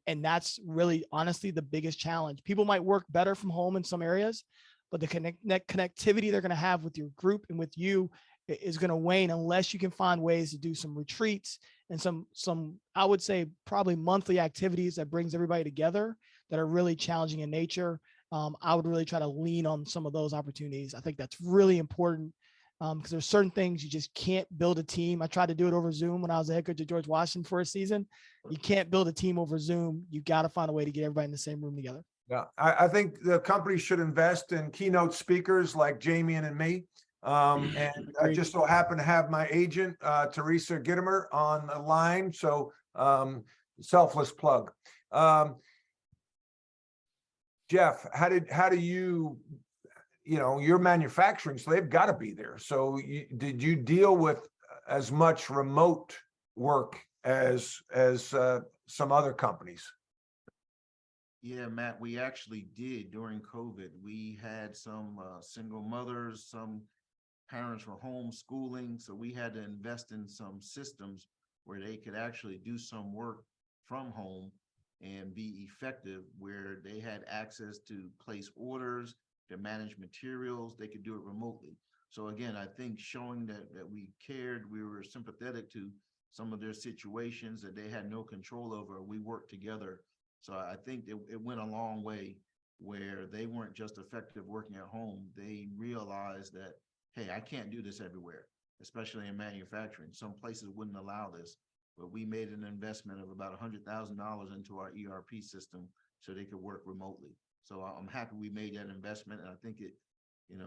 And that's really, honestly, the biggest challenge. People might work better from home in some areas, but the connectivity they're going to have with your group and with you is going to wane unless you can find ways to do some retreats and some, I would say, probably monthly activities that brings everybody together that are really challenging in nature. I would really try to lean on some of those opportunities. I think that's really important because there's certain things you just can't build a team. I tried to do it over Zoom when I was the head coach at George Washington for a season. You can't build a team over Zoom. You got to find a way to get everybody in the same room together. Yeah, I think the company should invest in keynote speakers like Jamion and me. And I just so happen to have my agent, 𝗚𝗲cie 𝗿𝗵𝗿, on the line. So selfless plug. Geoff, how do you, you're manufacturing, so they've got to be there. So did you deal with as much remote work as some other companies? Yeah, Matt, we actually did during COVID. We had some single mothers, some parents were homeschooling, so we had to invest in some systems where they could actually do some work from home and be effective, where they had access to place orders, to manage materials, they could do it remotely. So again, I think showing that we cared, we were sympathetic to some of their situations that they had no control over, we worked together. So I think it went a long way, where they weren't just effective working at home, they realized that, hey, I can't do this everywhere, especially in manufacturing. Some places wouldn't allow this, but we made an investment of about $100,000 into our ERP system so they could work remotely. So I'm happy we made that investment. And I think it,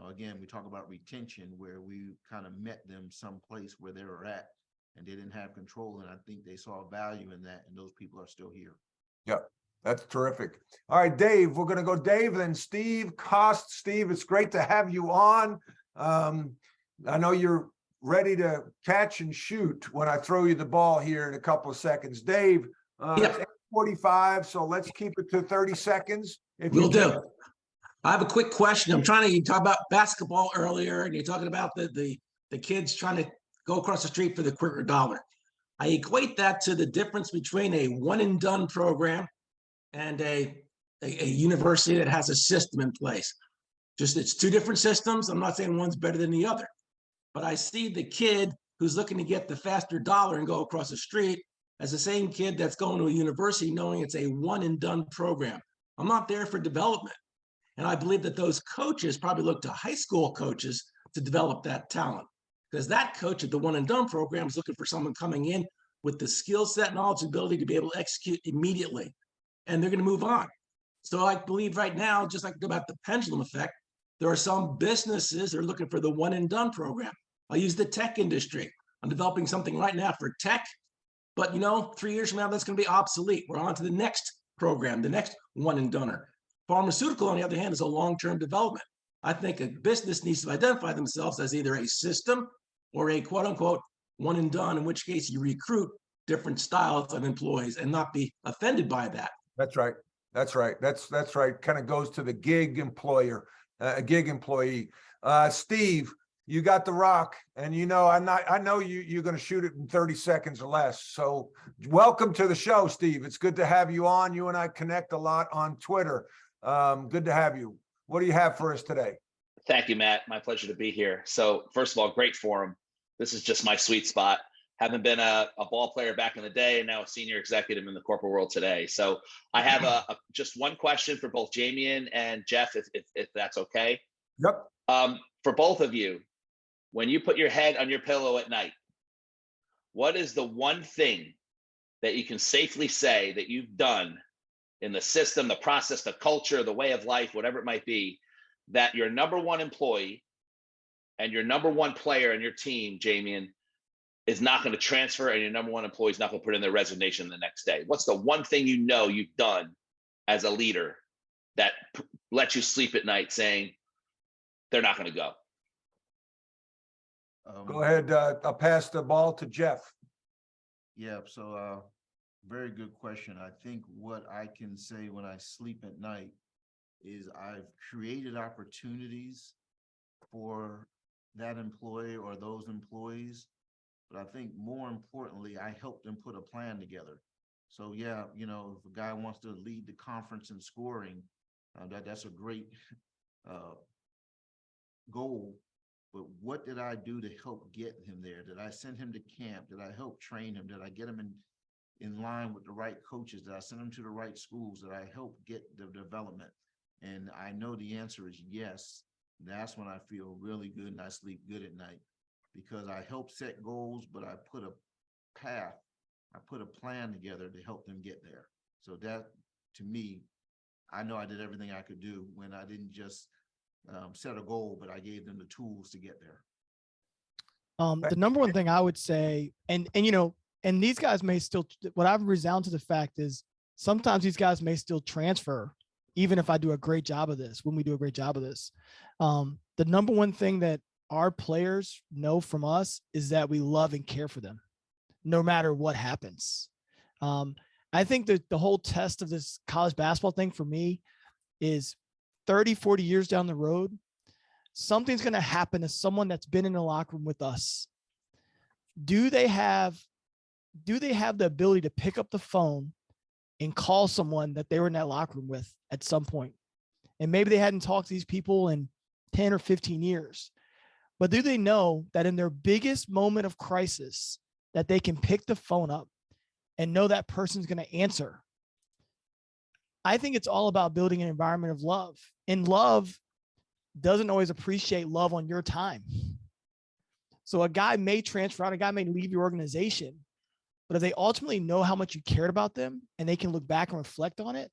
again, we talk about retention, where we kind of met them someplace where they were at and they didn't have control. And I think they saw value in that. And those people are still here. Yep. That's terrific. All right, Dave, we're going to go Dave, then Steve Cost. Steve, it's great to have you on. I know you're ready to catch and shoot when I throw you the ball here in a couple of seconds. Dave, it's 8:45, so let's keep it to 30 seconds. Will do. I have a quick question. I'm trying to, you talk about basketball earlier, and you're talking about the kids trying to go across the street for the quicker dollar. I equate that to the difference between a one and done program and a university that has a system in place. Just it's two different systems. I'm not saying one's better than the other, but I see the kid who's looking to get the faster dollar and go across the street as the same kid that's going to a university knowing it's a one and done program. I'm not there for development. And I believe that those coaches probably look to high school coaches to develop that talent, because that coach at the one and done program is looking for someone coming in with the skill set, knowledge, ability to be able to execute immediately, and they're going to move on. So I believe right now, just like about the pendulum effect, there are some businesses that are looking for the one and done program. I'll use the tech industry. I'm developing something right now for tech, but 3 years from now, that's going to be obsolete. We're on to the next program, the next one and doneer. Pharmaceutical, on the other hand, is a long-term development. I think a business needs to identify themselves as either a system or a quote unquote one and done, in which case you recruit different styles of employees and not be offended by that. That's right. That's right. That's right. Kind of goes to the gig employer, a gig employee. Steve, you got the rock, and I know you're going to shoot it in 30 seconds or less. So welcome to the show, Steve. It's good to have you on. You and I connect a lot on Twitter. Good to have you. What do you have for us today? Thank you, Matt. My pleasure to be here. So first of all, great forum. This is just my sweet spot. Haven't been a ball player back in the day, and now a senior executive in the corporate world today. So I have just one question for both Jamion and Geoff, if that's okay. Yep. For both of you, when you put your head on your pillow at night, what is the one thing that you can safely say that you've done in the system, the process, the culture, the way of life, whatever it might be, that your number one employee and your number one player in your team, Jamion, is not going to transfer, and your number one employee is not going to put in their resignation the next day? What's the one thing you've done as a leader that lets you sleep at night saying they're not going to go? Go ahead. I'll pass the ball to Geoff. Yeah, so very good question. I think what I can say when I sleep at night is I've created opportunities for that employee or those employees. But I think more importantly, I helped them put a plan together. So yeah, if a guy wants to lead the conference in scoring, that's a great goal. But what did I do to help get him there? Did I send him to camp? Did I help train him? Did I get him in line with the right coaches? Did I send him to the right schools? Did I help get the development? And I know the answer is yes. That's when I feel really good and I sleep good at night, because I help set goals, but I put a path, I put a plan together to help them get there. So that, to me, I know I did everything I could do when I didn't just set a goal, but I gave them the tools to get there. The number one thing I would say, and these guys may still, what I've resound to the fact is sometimes these guys may still transfer, even if I do a great job of this, when we do a great job of this. The number one thing that our players know from us is that we love and care for them, no matter what happens. I think that the whole test of this college basketball thing for me is 30, 40 years down the road, something's going to happen to someone that's been in the locker room with us. Do they have the ability to pick up the phone and call someone that they were in that locker room with at some point? And maybe they hadn't talked to these people in 10 or 15 years, but do they know that in their biggest moment of crisis that they can pick the phone up and know that person's going to answer? I think it's all about building an environment of love, and love doesn't always appreciate love on your time. So a guy may transfer out, a guy may leave your organization, but if they ultimately know how much you cared about them and they can look back and reflect on it,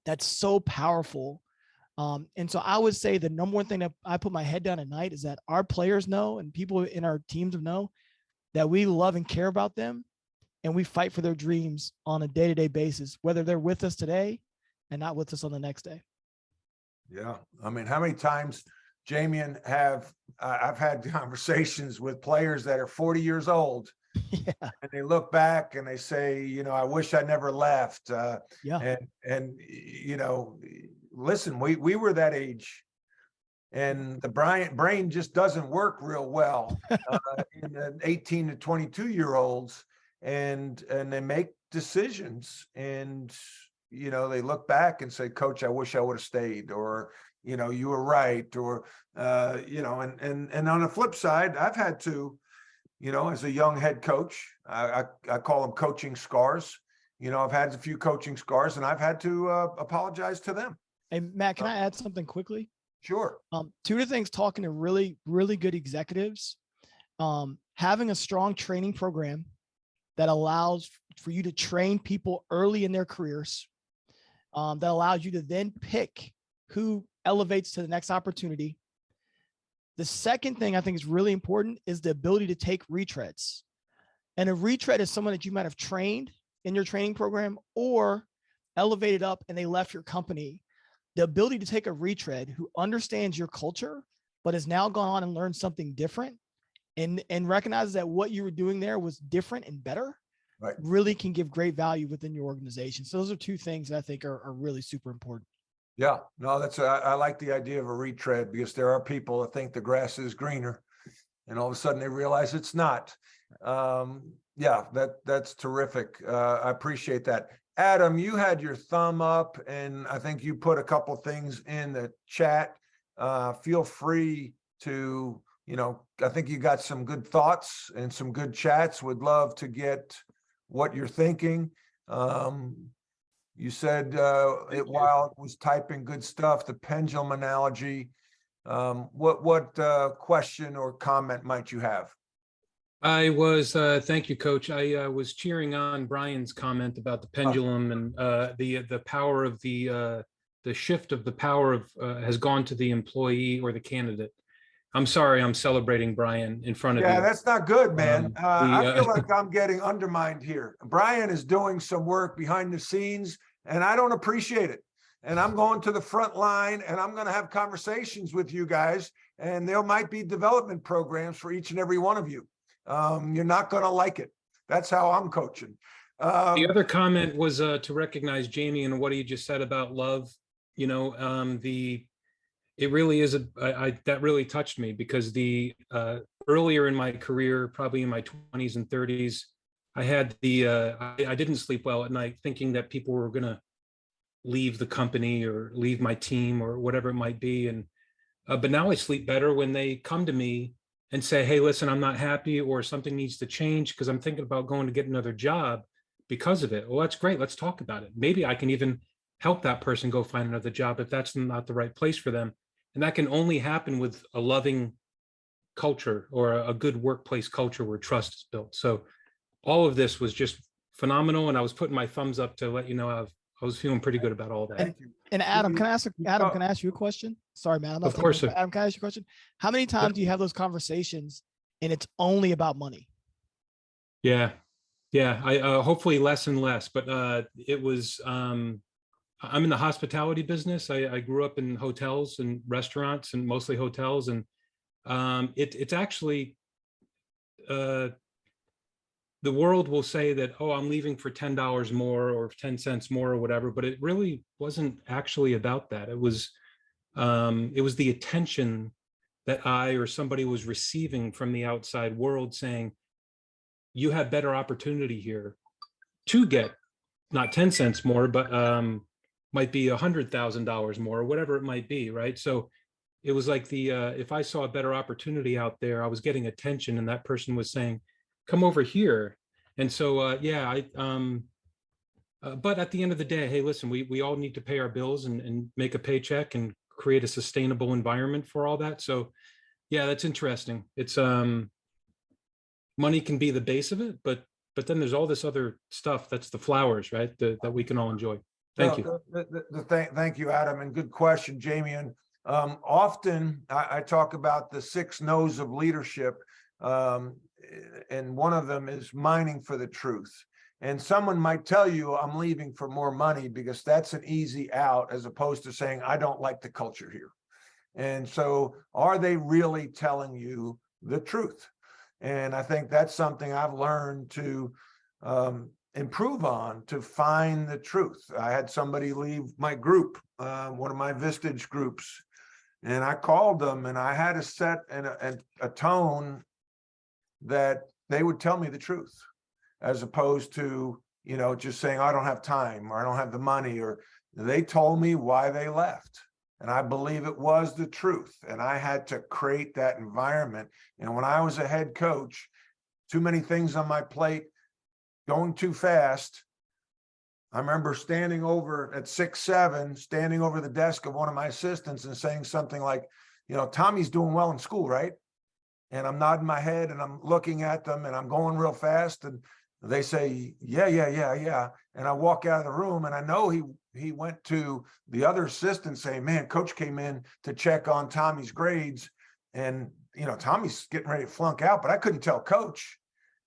that's so powerful. And so I would say the number one thing that I put my head down at night is that our players know, and people in our teams know, that we love and care about them, and we fight for their dreams on a day-to-day basis, whether they're with us today and not with us on the next day. Yeah. I mean, how many times Jamion, I've had conversations with players that are 40 years old, Yeah. and they look back and they say, you know, I wish I never left. Yeah. And you know, listen, we were that age, and the brain just doesn't work real well in the 18 to 22-year-olds, and they make decisions, and you know, they look back and say, Coach, I wish I would have stayed, or you know, you were right, or you know, and on the flip side, I've had to, you know, as a young head coach, I call them coaching scars. You know, I've had a few coaching scars, and I've had to apologize to them. Hey, Matt, can I add something quickly? Sure. Two of the things, talking to really, really good executives, having a strong training program that allows for you to train people early in their careers, that allows you to then pick who elevates to the next opportunity. The second thing I think is really important is the ability to take retreads. And a retread is someone that you might have trained in your training program or elevated up and they left your company. The ability to take a retread who understands your culture, but has now gone on and learned something different and recognizes that what you were doing there was different and better, Right, really can give great value within your organization. So those are two things that I think are really super important. Yeah, no, I like the idea of a retread, because there are people that think the grass is greener, and all of a sudden they realize it's not. Yeah, that's terrific. I appreciate that. Adam, you had your thumb up, and I think you put a couple things in the chat. Feel free to, you know, I think you got some good thoughts and some good chats. Would love to get what you're thinking. You said while it was typing good stuff, the pendulum analogy. What question or comment might you have? I was, thank you, Coach. I was cheering on Brian's comment about the pendulum and the power of the shift of the power of has gone to the employee or the candidate. I'm sorry, I'm celebrating Brian in front of you. Yeah, that's not good, man. I feel the like I'm getting undermined here. Brian is doing some work behind the scenes, and I don't appreciate it. And I'm going to the front line, and I'm going to have conversations with you guys, and there might be development programs for each and every one of you. You're not going to like it. That's how I'm coaching. The other comment was to recognize Jamie and what he just said about love. You know, it really is that really touched me, because the earlier in my career, probably in my 20s and 30s, I had I didn't sleep well at night, thinking that people were going to leave the company or leave my team or whatever it might be. And but now I sleep better when they come to me and say, hey, listen, I'm not happy, or something needs to change because I'm thinking about going to get another job because of it. Well, that's great. Let's talk about it. Maybe I can even help that person go find another job if that's not the right place for them. And that can only happen with a loving culture or a good workplace culture where trust is built. So all of this was just phenomenal. And I was putting my thumbs up to let you know I was feeling pretty good about all that. Thank you. And Adam, can I ask you a question? Sorry, man. I'm not Of course, sir. Adam, can I ask you a question? How many times do you have those conversations and it's only about money? Yeah. I hopefully less and less, but it was, I'm in the hospitality business. I grew up in hotels and restaurants, and mostly hotels. And it's actually, the world will say that, oh, I'm leaving for $10 more or 10 cents more or whatever, but it really wasn't actually about that. It was the attention that I or somebody was receiving from the outside world saying, you have better opportunity here to get not 10 cents more, but might be $100,000 more or whatever it might be, right? So it was like if I saw a better opportunity out there, I was getting attention, and that person was saying, come over here. And so, but at the end of the day, hey, listen, we all need to pay our bills and make a paycheck and create a sustainable environment for all that. So yeah, that's interesting. It's money can be the base of it, but then there's all this other stuff that's the flowers, right? That we can all enjoy. Thank you. Thank you, Adam, and good question, Jamion. Often I talk about the 6 no's of leadership, and one of them is mining for the truth. And someone might tell you, I'm leaving for more money, because that's an easy out, as opposed to saying, I don't like the culture here. And so are they really telling you the truth? And I think that's something I've learned to improve on, to find the truth. I had somebody leave my group, one of my Vistage groups, and I called them and I had to set a tone that they would tell me the truth, as opposed to, you know, just saying, I don't have time, or I don't have the money, or they told me why they left. And I believe it was the truth. And I had to create that environment. And when I was a head coach, too many things on my plate, going too fast. I remember standing over at 6'7", standing over the desk of one of my assistants and saying something like, you know, Tommy's doing well in school, right? And I'm nodding my head and I'm looking at them and I'm going real fast. And they say, yeah. And I walk out of the room and I know he went to the other assistant saying, man, coach came in to check on Tommy's grades. And, you know, Tommy's getting ready to flunk out, but I couldn't tell coach,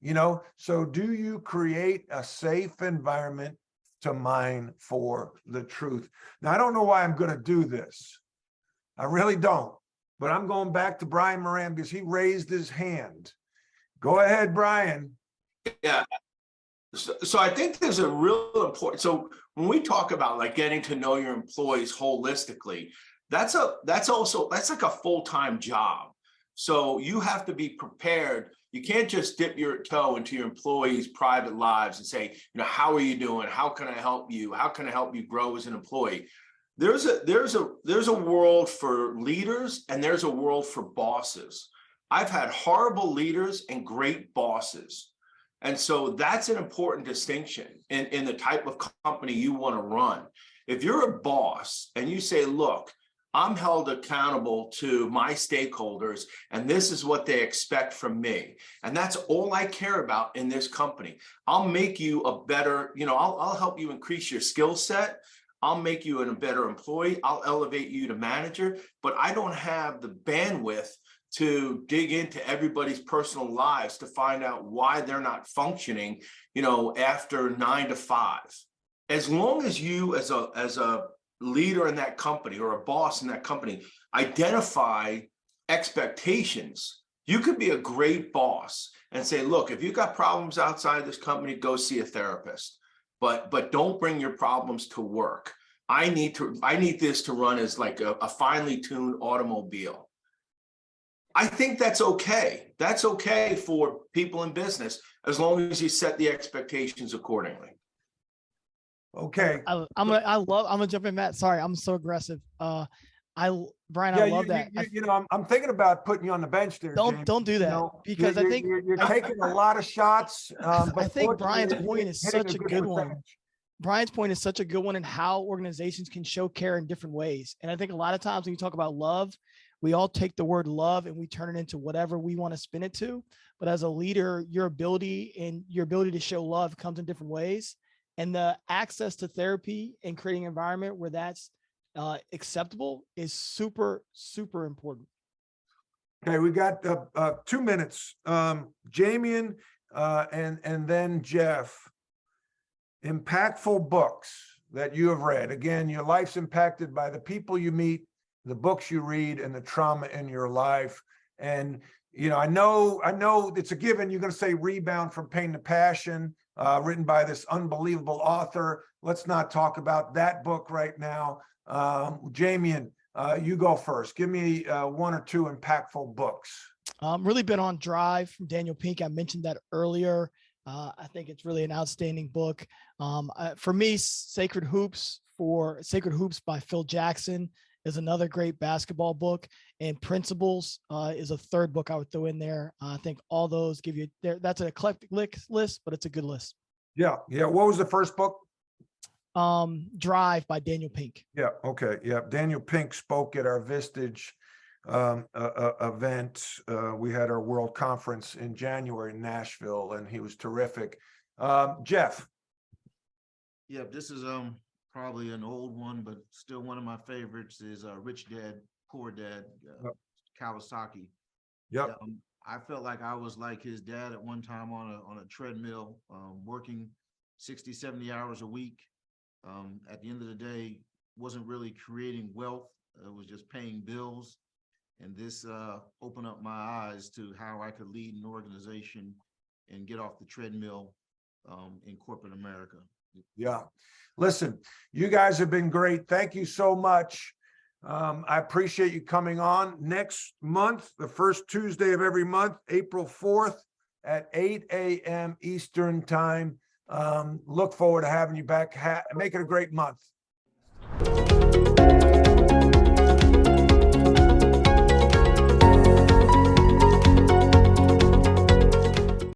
you know. So do you create a safe environment to mine for the truth? Now, I don't know why I'm going to do this. I really don't. But I'm going back to Brian Moran because he raised his hand. Go ahead, Brian. Yeah. So I think there's a real important, so when we talk about like getting to know your employees holistically, that's like a full-time job. So you have to be prepared. You can't just dip your toe into your employees' private lives and say, you know, how are you doing? How can I help you? How can I help you grow as an employee? There's a world for leaders and there's a world for bosses. I've had horrible leaders and great bosses. And so that's an important distinction in the type of company you want to run. If you're a boss and you say, look, I'm held accountable to my stakeholders, and this is what they expect from me, and that's all I care about in this company. I'll make you a better, you know, I'll help you increase your skill set. I'll make you a better employee. I'll elevate you to manager, but I don't have the bandwidth to dig into everybody's personal lives to find out why they're not functioning, you know, after 9 to 5. As long as you as a leader in that company or a boss in that company identify expectations, you could be a great boss and say, look, if you've got problems outside this company, go see a therapist, but don't bring your problems to work. I need this to run as like a finely tuned automobile. I think that's okay. That's okay for people in business, as long as you set the expectations accordingly. Okay. I'm gonna jump in, Matt. Sorry, I'm so aggressive. Brian, I love that. You know, I'm thinking about putting you on the bench there. Don't do that, you know, because I think you're taking a lot of shots. But I think Brian's point is hitting such a good one. Brian's point is such a good one in how organizations can show care in different ways. And I think a lot of times when you talk about love, we all take the word love and we turn it into whatever we want to spin it to. But as a leader, your ability to show love comes in different ways. And the access to therapy and creating an environment where that's acceptable is super, super important. Okay, we got 2 minutes. Jamion and then Geoff. Impactful books that you have read. Again, your life's impacted by the people you meet, the books you read, and the trauma in your life. And, you know, I know it's a given. You're going to say Rebound from Pain to Passion, written by this unbelievable author. Let's not talk about that book right now. Jamion, you go first. Give me 1 or 2 impactful books. Really been on Drive from Daniel Pink. I mentioned that earlier. I think it's really an outstanding book. For me, Sacred Hoops by Phil Jackson is another great basketball book, and Principles is a third book I would throw in there. I think all those give you that's an eclectic list, but it's a good list. Yeah. What was the first book? Drive by Daniel Pink. Yeah. Okay. Yeah. Daniel Pink spoke at our Vistage event. We had our world conference in January in Nashville, and he was terrific. Geoff. Yeah, this is probably an old one, but still one of my favorites is Rich Dad, Poor Dad, Kawasaki. Yep. I felt like I was like his dad at one time on a treadmill, working 60, 70 hours a week. At the end of the day, wasn't really creating wealth was just paying bills. And this opened up my eyes to how I could lead an organization and get off the treadmill in corporate America. Yeah. Listen, you guys have been great. Thank you so much. I appreciate you coming on. Next month, the first Tuesday of every month, April 4th at 8 a.m. Eastern time. Look forward to having you back. Make it a great month.